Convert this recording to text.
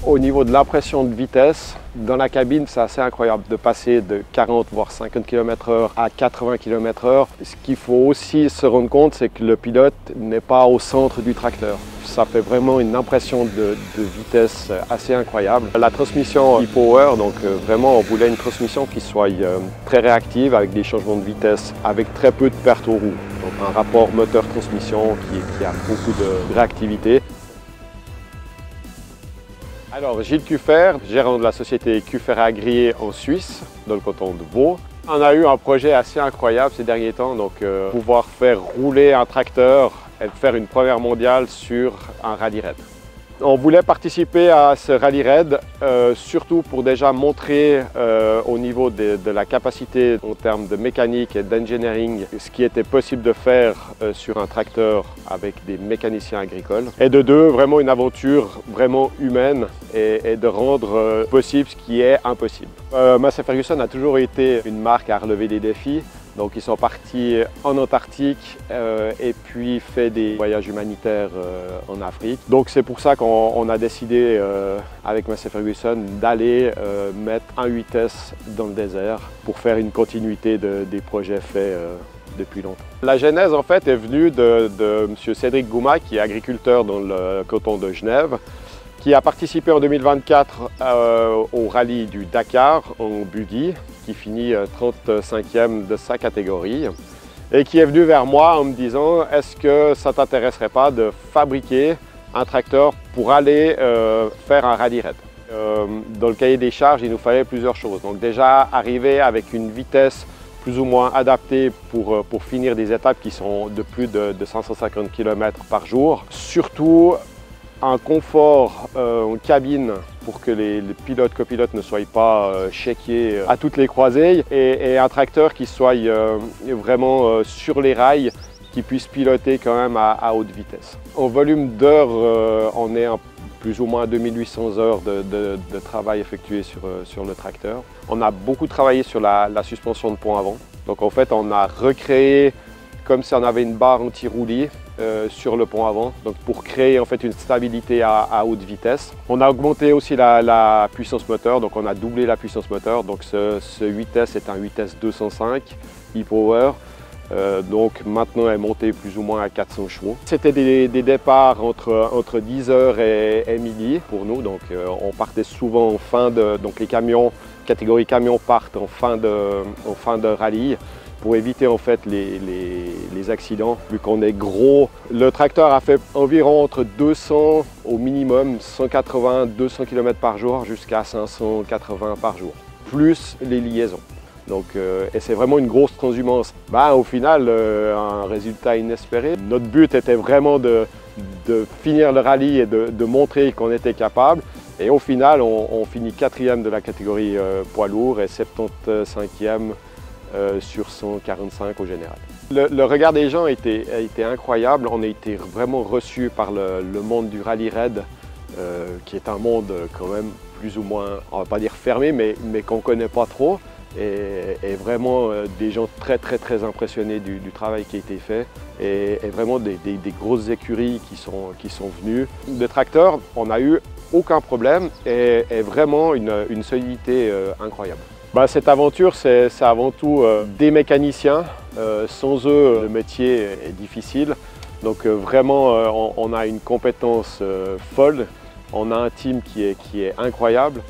Au niveau de l'impression de vitesse, dans la cabine, c'est assez incroyable de passer de 40 voire 50 km/h à 80 km/h. Ce qu'il faut aussi se rendre compte, c'est que le pilote n'est pas au centre du tracteur. Ça fait vraiment une impression de vitesse assez incroyable. La transmission e-Power, donc vraiment on voulait une transmission qui soit très réactive avec des changements de vitesse, avec très peu de pertes aux roues. Donc un rapport moteur-transmission qui a beaucoup de réactivité. Alors Gilles Cuffer, gérant de la société Cuffer Agri en Suisse, dans le canton de Vaud. On a eu un projet assez incroyable ces derniers temps, donc pouvoir faire rouler un tracteur et faire une première mondiale sur un rallye raid. On voulait participer à ce rallye raid, surtout pour déjà montrer au niveau de la capacité en termes de mécanique et d'engineering ce qui était possible de faire sur un tracteur avec des mécaniciens agricoles. Et de deux, vraiment une aventure vraiment humaine et de rendre possible ce qui est impossible. Massey Ferguson a toujours été une marque à relever des défis. Donc ils sont partis en Antarctique et puis fait des voyages humanitaires en Afrique. Donc c'est pour ça qu'on a décidé avec Massey Ferguson d'aller mettre un 8S dans le désert pour faire une continuité des projets faits depuis longtemps. La genèse en fait est venue de M. Cédric Gouma qui est agriculteur dans le canton de Genève, qui a participé en 2024 au rallye du Dakar en buggy, qui finit 35e de sa catégorie, et qui est venu vers moi en me disant « Est-ce que ça ne t'intéresserait pas de fabriquer un tracteur pour aller faire un rallye raid ?» Dans le cahier des charges, il nous fallait plusieurs choses. Donc déjà, arriver avec une vitesse plus ou moins adaptée pour finir des étapes qui sont de plus de 550 km par jour. Surtout, un confort en cabine pour que les pilotes, copilotes ne soient pas chéquiers à toutes les croisées et un tracteur qui soit vraiment sur les rails, qui puisse piloter quand même à haute vitesse. En volume d'heures, on est à plus ou moins 2800 heures de travail effectué sur le tracteur. On a beaucoup travaillé sur la suspension de pont avant. Donc en fait, on a recréé comme si on avait une barre anti-roulis sur le pont avant, donc pour créer en fait une stabilité à haute vitesse. On a augmenté aussi la puissance moteur, donc on a doublé la puissance moteur. Donc ce 8S est un 8S 205 e-Power, donc maintenant est monté plus ou moins à 400 chevaux. C'était des départs entre 10h et midi pour nous, donc on partait souvent en fin de... Donc les camions, catégorie camions partent en fin de rallye, pour éviter en fait les accidents, vu qu'on est gros. Le tracteur a fait environ entre 200 au minimum, 180-200 km par jour jusqu'à 580 par jour, plus les liaisons. Donc, et c'est vraiment une grosse transhumance. Au final, un résultat inespéré. Notre but était vraiment de finir le rallye et de montrer qu'on était capable. Et au final, on finit 4e de la catégorie poids lourd et 75e sur 145 au général. Le regard des gens a été incroyable. On a été vraiment reçus par le monde du rallye raid, qui est un monde quand même plus ou moins, on va pas dire fermé, mais qu'on ne connaît pas trop. Et vraiment des gens très impressionnés du travail qui a été fait et vraiment des grosses écuries qui sont venues. Le tracteur, on n'a eu aucun problème et vraiment une solidité incroyable. Cette aventure, c'est avant tout des mécaniciens. Sans eux, le métier est difficile. Donc vraiment, on a une compétence folle. On a un team qui est incroyable.